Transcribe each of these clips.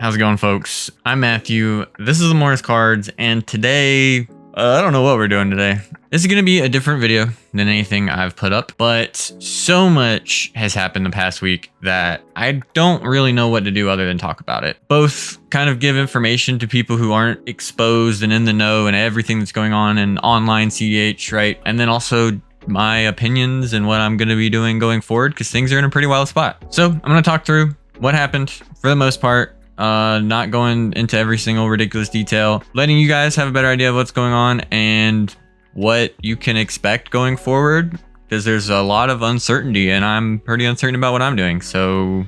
How's it going, folks? I'm Matthew. This is Lemora's Cards, and today, I don't know what we're doing today. This is going to be a different video than anything I've put up, but so much has happened the past week that I don't really know what to do other than talk about it. Both kind of give information to people who aren't exposed and in the know and everything that's going on in online cEDH, right? And then also my opinions and what I'm going to be doing going forward, because things are in a pretty wild spot. So I'm going to talk through what happened for the most part. Not going into every single ridiculous detail, letting you guys have a better idea of what's going on and what you can expect going forward, because there's a lot of uncertainty and I'm pretty uncertain about what I'm doing. So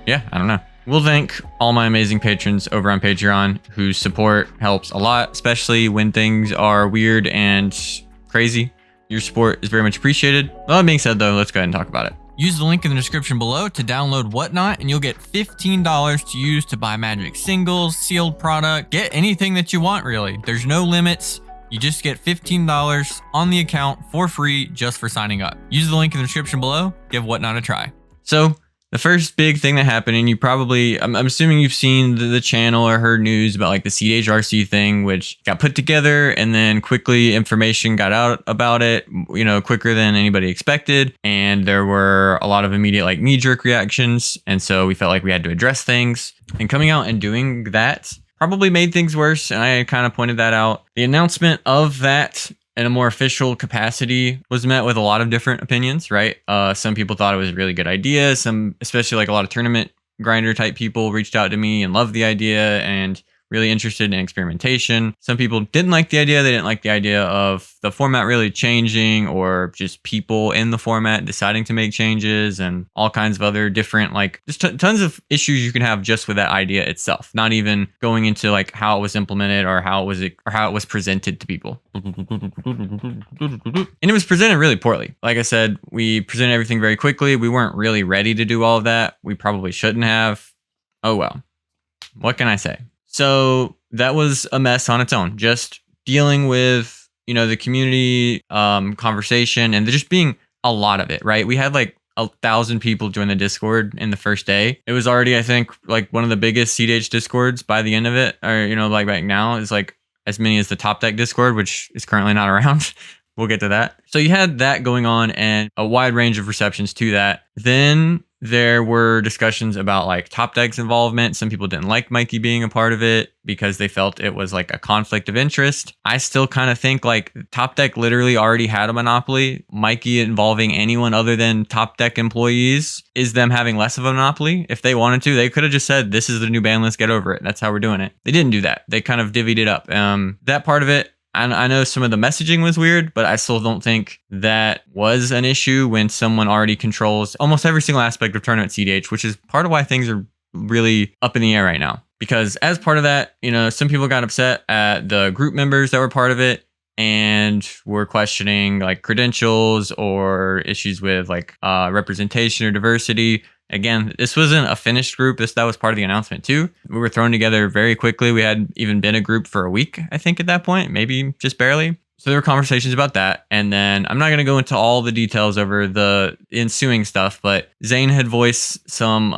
yeah, I don't know. We'll thank all my amazing patrons over on Patreon whose support helps a lot, especially when things are weird and crazy. Your support is very much appreciated. All that being said though, let's go ahead and talk about it. Use the link in the description below to download Whatnot, and you'll get $15 to use to buy Magic singles, sealed product, get anything that you want really. There's no limits. You just get $15 on the account for free just for signing up. Use the link in the description below. Give Whatnot a try. So the first big thing that happened, and you probably, I'm assuming you've seen the channel or heard news about like the cEDH's thing, which got put together and then quickly information got out about it, you know, quicker than anybody expected. And there were a lot of immediate like knee-jerk reactions. And so we felt like we had to address things, and coming out and doing that probably made things worse. And I kind of pointed that out. The announcement of that in a more official capacity was met with a lot of different opinions, right? Some people thought it was a really good idea. Some, especially like a lot of tournament grinder type people, reached out to me and loved the idea and really interested in experimentation. Some people didn't like the idea. They didn't like the idea of the format really changing, or just people in the format deciding to make changes, and all kinds of other different, like just tons of issues you can have just with that idea itself, not even going into like how it was implemented or how it was presented to people. And it was presented really poorly. Like I said, we presented everything very quickly. We weren't really ready to do all of that. We probably shouldn't have. Oh well, what can I say? So that was a mess on its own, just dealing with, you know, the community conversation and there just being a lot of it, right? We had like 1,000 people join the Discord in the first day. It was already, I think, like one of the biggest cEDH Discords by the end of it, or, you know, like right now is like as many as the Topdeck Discord, which is currently not around. We'll get to that. So you had that going on and a wide range of receptions to that. Then there were discussions about like Topdeck's involvement. Some people didn't like Mikey being a part of it because they felt it was like a conflict of interest. I still kind of think like Topdeck literally already had a monopoly. Mikey involving anyone other than Topdeck employees is them having less of a monopoly. If they wanted to, they could have just said, this is the new ban, let's get over it. That's how we're doing it. They didn't do that. They kind of divvied it up. That part of it, I know some of the messaging was weird, but I still don't think that was an issue when someone already controls almost every single aspect of tournament cEDH, which is part of why things are really up in the air right now. Because as part of that, you know, some people got upset at the group members that were part of it and were questioning like credentials or issues with like representation or diversity. Again, this wasn't a finished group. That was part of the announcement too. We were thrown together very quickly. We had even been a group for a week, I think, at that point, maybe just barely. So there were conversations about that. And then I'm not going to go into all the details over the ensuing stuff, but Zane had voiced some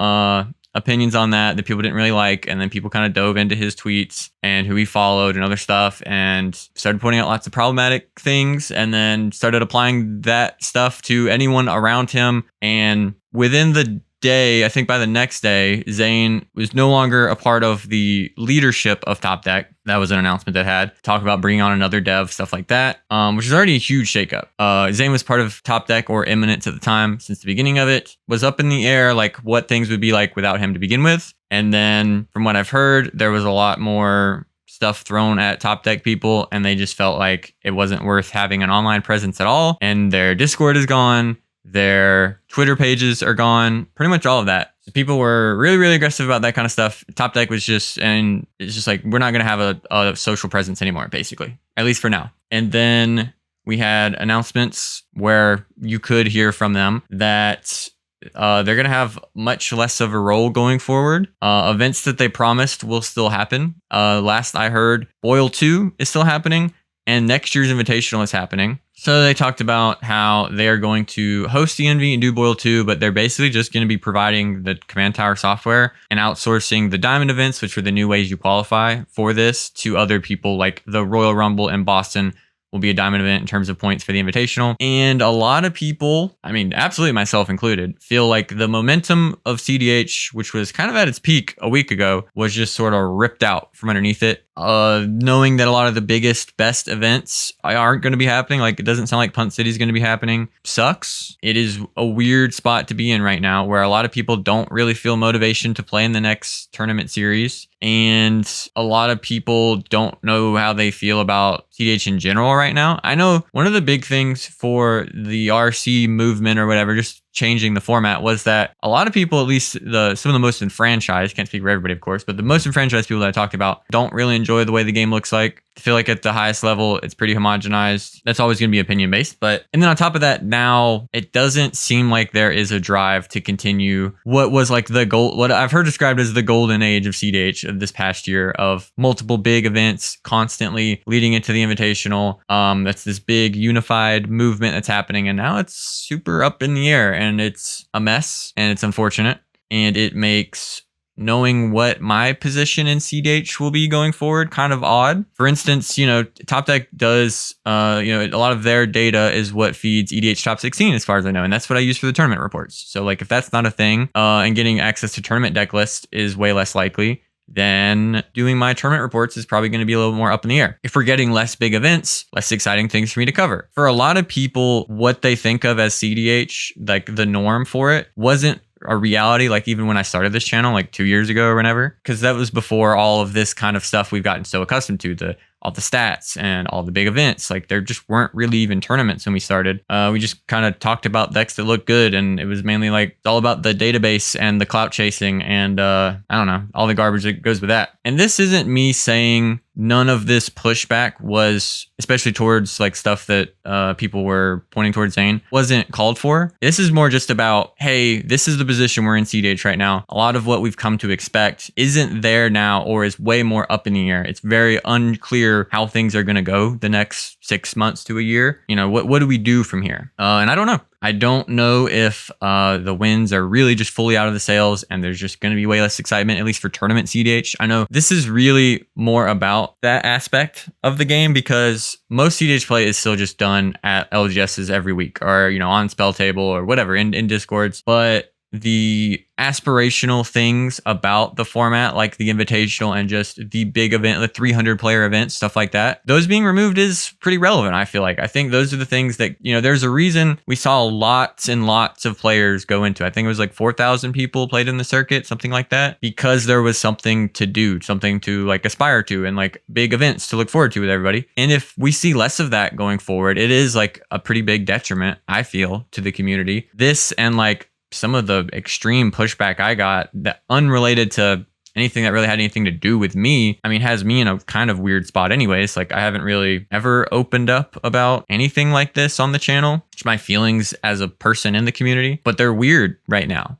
opinions on that people didn't really like. And then people kind of dove into his tweets and who he followed and other stuff and started pointing out lots of problematic things, and then started applying that stuff to anyone around him. And within the day, I think by the next day, Zane was no longer a part of the leadership of Topdeck. That was an announcement that had talk about bringing on another dev, stuff like that, which is already a huge shakeup. Zane was part of Topdeck, or Eminence at the time, since the beginning of it. Was up in the air, like what things would be like without him to begin with. And then from what I've heard, there was a lot more stuff thrown at Topdeck people, and they just felt like it wasn't worth having an online presence at all. And their Discord is gone. Their Twitter pages are gone, pretty much all of that. So people were really, really aggressive about that kind of stuff. Topdeck was just, and it's just like, we're not going to have a social presence anymore, basically, at least for now. And then we had announcements where you could hear from them that they're going to have much less of a role going forward. Events that they promised will still happen. Last I heard, Boil 2 is still happening. and next year's Invitational is happening. So they talked about how they're going to host the Envy and do Boil 2, but they're basically just going to be providing the Command Tower software and outsourcing the Diamond events, which are the new ways you qualify for this, to other people. Like the Royal Rumble in Boston will be a Diamond event in terms of points for the Invitational. And a lot of people, I mean, absolutely myself included, feel like the momentum of cEDH, which was kind of at its peak a week ago, was just sort of ripped out from underneath it. Knowing that a lot of the biggest, best events aren't going to be happening, like it doesn't sound like Punt City is going to be happening, sucks. It is a weird spot to be in right now where a lot of people don't really feel motivation to play in the next tournament series. And a lot of people don't know how they feel about cEDH in general right now. I know one of the big things for the RC movement or whatever, just changing the format, was that a lot of people, at least some of the most enfranchised, can't speak for everybody of course, but the most enfranchised people that I talked about don't really enjoy the way the game looks like. I feel like at the highest level, it's pretty homogenized. That's always going to be opinion based. And then on top of that, now it doesn't seem like there is a drive to continue what was like what I've heard described as the golden age of cEDH of this past year, of multiple big events constantly leading into the Invitational. That's this big unified movement that's happening. And now it's super up in the air and it's a mess and it's unfortunate. And it makes knowing what my position in cEDH will be going forward kind of odd. For instance, Topdeck does, a lot of their data is what feeds EDH Top 16 as far as I know. And that's what I use for the tournament reports. So like if that's not a thing, and getting access to tournament deck list is way less likely, then doing my tournament reports is probably going to be a little more up in the air. If we're getting less big events, less exciting things for me to cover. For a lot of people, what they think of as cEDH, like the norm for it, wasn't a reality, like even when I started this channel like 2 years ago or whenever, because that was before all of this kind of stuff we've gotten so accustomed to, all the stats and all the big events. Like there just weren't really even tournaments when we started. We just kind of talked about decks that looked good, and it was mainly like all about the database and the clout chasing and I don't know, all the garbage that goes with that. And this isn't me saying none of this pushback was, especially towards like stuff that people were pointing towards saying wasn't called for. This is more just about, hey, this is the position we're in cEDH right now. A lot of what we've come to expect isn't there now, or is way more up in the air. It's very unclear how things are going to go the next 6 months to a year. What do we do from here? And I don't know. I don't know if the wins are really just fully out of the sails and there's just going to be way less excitement, at least for tournament cEDH. I know this is really more about that aspect of the game, because most cEDH play is still just done at LGSs every week, or, on Spell Table or whatever in Discords. But the aspirational things about the format, like the Invitational and just the big event, the 300 player events, stuff like that, those being removed is pretty relevant. I feel like, I think those are the things that, there's a reason we saw lots and lots of players go into, I think it was like 4,000 people played in the circuit, something like that, because there was something to do, something to like aspire to, and like big events to look forward to with everybody. And if we see less of that going forward, it is like a pretty big detriment, I feel, to the community. This and like some of the extreme pushback I got that unrelated to anything that really had anything to do with me, has me in a kind of weird spot anyways. Like I haven't really ever opened up about anything like this on the channel, just my feelings as a person in the community, but they're weird right now,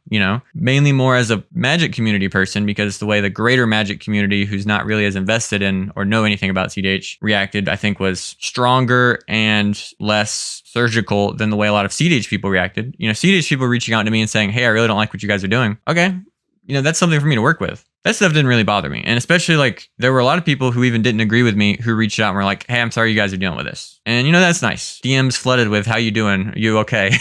mainly more as a Magic community person, because the way the greater Magic community, who's not really as invested in or know anything about cEDH, reacted, I think was stronger and less surgical than the way a lot of cEDH people reacted. cEDH people reaching out to me and saying, hey, I really don't like what you guys are doing. Okay. That's something for me to work with. That stuff didn't really bother me. And especially like there were a lot of people who even didn't agree with me who reached out and were like, hey, I'm sorry you guys are dealing with this. And that's nice. DMs flooded with, how you doing? Are you okay?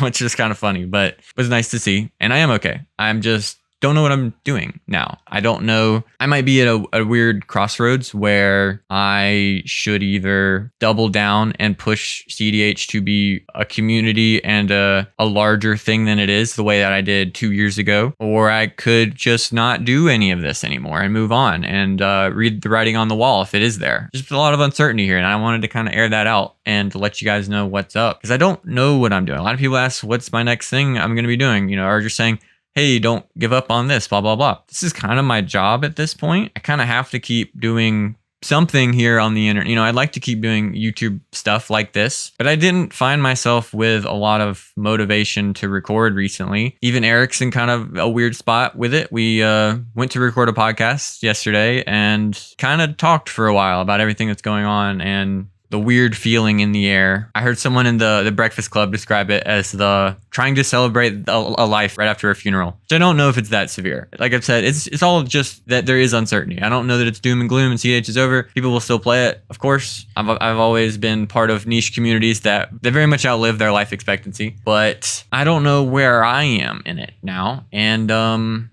Which is kind of funny, but it was nice to see. And I am okay. I'm just don't know what I'm doing now. I don't know. I might be at a weird crossroads where I should either double down and push cEDH to be a community and a larger thing than it is, the way that I did 2 years ago, or I could just not do any of this anymore and move on and read the writing on the wall if it is there. Just a lot of uncertainty here, and I wanted to kind of air that out and to let you guys know what's up, because I don't know what I'm doing. A lot of people ask, what's my next thing I'm going to be doing, or just saying, hey, don't give up on this, blah, blah, blah. This is kind of my job at this point. I kind of have to keep doing something here on the internet. You know, I'd like to keep doing YouTube stuff like this, but I didn't find myself with a lot of motivation to record recently. Even Eric's in kind of a weird spot with it. We went to record a podcast yesterday and kind of talked for a while about everything that's going on and the weird feeling in the air. I heard someone in the Breakfast Club describe it as the trying to celebrate a life right after a funeral. Which I don't know if it's that severe. Like I've said, it's all just that there is uncertainty. I don't know that it's doom and gloom and cEDH is over. People will still play it, of course. I've always been part of niche communities that they very much outlive their life expectancy. But I don't know where I am in it now. And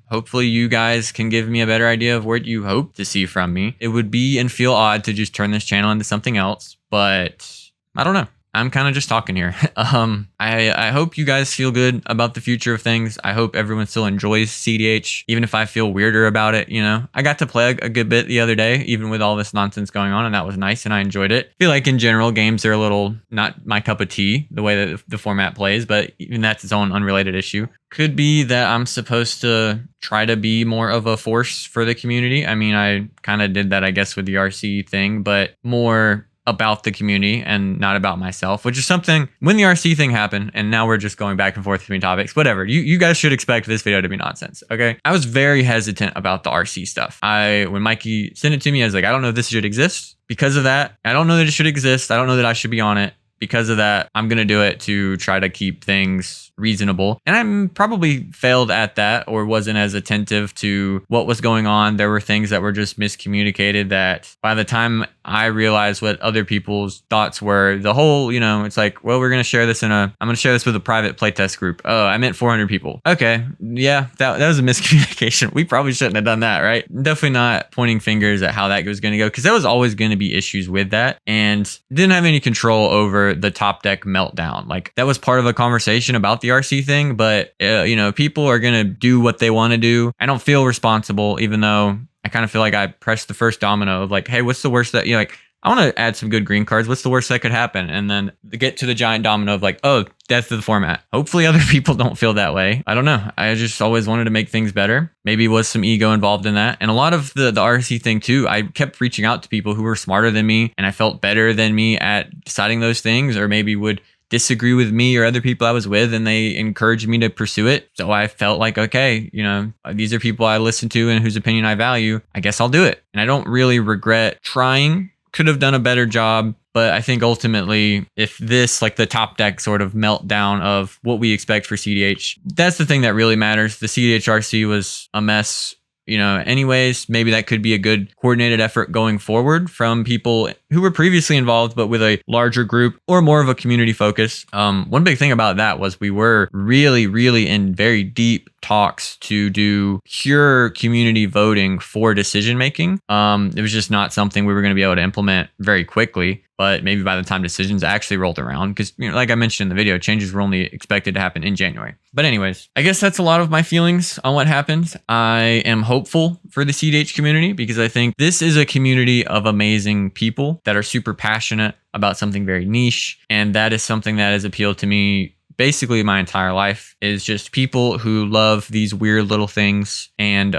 hopefully you guys can give me a better idea of what you hope to see from me. It would be and feel odd to just turn this channel into something else. But I don't know. I'm kind of just talking here. I hope you guys feel good about the future of things. I hope everyone still enjoys cEDH, even if I feel weirder about it. You know, I got to play a good bit the other day, even with all this nonsense going on, and that was nice, and I enjoyed it. I feel like in general, games are a little not my cup of tea, the way that the format plays, but even that's its own unrelated issue. Could be that I'm supposed to try to be more of a force for the community. I mean, I kind of did that, I guess, with the RC thing, but more about the community and not about myself, which is something when the RC thing happened, and now we're just going back and forth between topics, whatever. You guys should expect this video to be nonsense, okay? I was very hesitant about the RC stuff. When Mikey sent it to me, I was like, I don't know if this should exist. Because of that, I don't know that it should exist. I don't know that I should be on it. Because of that, I'm going to do it to try to keep things reasonable. And I'm probably failed at that or wasn't as attentive to what was going on. There were things that were just miscommunicated that by the time I realized what other people's thoughts were, the whole, you know, it's like, well, we're going to share this I'm going to share this with a private playtest group. Oh, I meant 400 people. Okay. Yeah, that was a miscommunication. We probably shouldn't have done that, right? Definitely not pointing fingers at how that was going to go, because there was always going to be issues with that and didn't have any control over the Topdeck meltdown. Like that was part of a conversation about the RC thing, but you know, people are going to do what they want to do. I don't feel responsible, even though I kind of feel like I pressed the first domino of like, hey, what's the worst that, you know, like, I want to add some good green cards. What's the worst that could happen? And then get to the giant domino of like, oh, death of the format. Hopefully other people don't feel that way. I don't know. I just always wanted to make things better. Maybe was some ego involved in that. And a lot of the RC thing too, I kept reaching out to people who were smarter than me and I felt better than me at deciding those things, or maybe would disagree with me or other people I was with, and they encouraged me to pursue it. So I felt like, okay, you know, these are people I listen to and whose opinion I value. I guess I'll do it. And I don't really regret trying. Could have done a better job, but I think ultimately, if this, like the Topdeck sort of meltdown of what we expect for cEDH, that's the thing that really matters. The cEDH RC was a mess, you know, anyways. Maybe that could be a good coordinated effort going forward from people who were previously involved, but with a larger group or more of a community focus. One big thing about that was we were really in very deep talks to do pure community voting for decision making. It was just not something we were going to be able to implement very quickly. But maybe by the time decisions actually rolled around, because, you know, like I mentioned in the video, changes were only expected to happen in January. But anyways, I guess that's a lot of my feelings on what happened. I am hopeful for the cEDH community because I think this is a community of amazing people that are super passionate about something very niche. And that is something that has appealed to me basically my entire life, is just people who love these weird little things and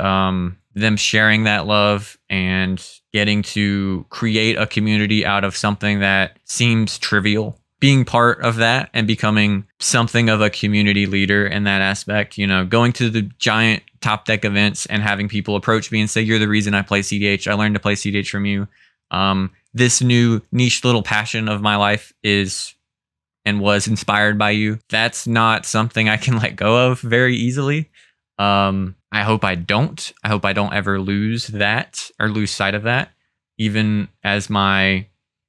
them sharing that love and getting to create a community out of something that seems trivial. Being part of that and becoming something of a community leader in that aspect, you know, going to the giant Topdeck events and having people approach me and say, you're the reason I play cEDH. I learned to play cEDH from you. This new niche little passion of my life is and was inspired by you. That's not something I can let go of very easily. I hope I don't. I hope I don't ever lose that or lose sight of that, even as my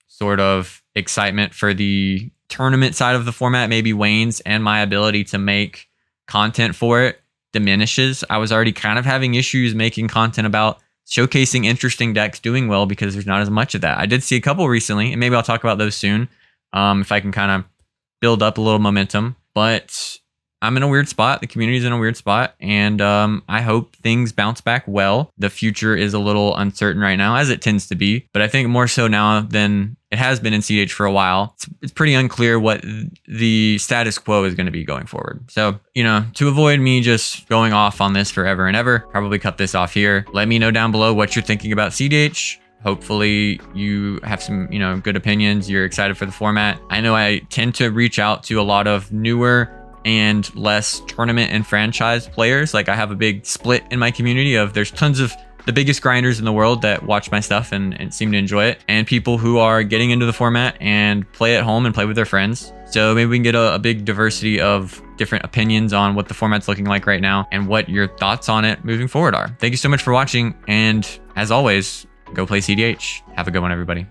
sort of excitement for the tournament side of the format maybe wanes and my ability to make content for it diminishes. I was already kind of having issues making content about showcasing interesting decks doing well because there's not as much of that. I did see a couple recently, and maybe I'll talk about those soon if I can kind of build up a little momentum. But I'm in a weird spot. The community's in a weird spot, and I hope things bounce back well. The future is a little uncertain right now, as it tends to be, but I think more so now than it has been in cEDH for a while. It's pretty unclear what the status quo is going to be going forward. So, you know, to avoid me just going off on this forever and ever, probably cut this off here. Let me know down below what you're thinking about cEDH. Hopefully you have some, good opinions. You're excited for the format. I know I tend to reach out to a lot of newer and less tournament and franchise players. Like I have a big split in my community of there's tons of the biggest grinders in the world that watch my stuff and seem to enjoy it, and people who are getting into the format and play at home and play with their friends. So maybe we can get a big diversity of different opinions on what the format's looking like right now and what your thoughts on it moving forward are. Thank you so much for watching, and as always, go play cEDH. Have a good one, everybody.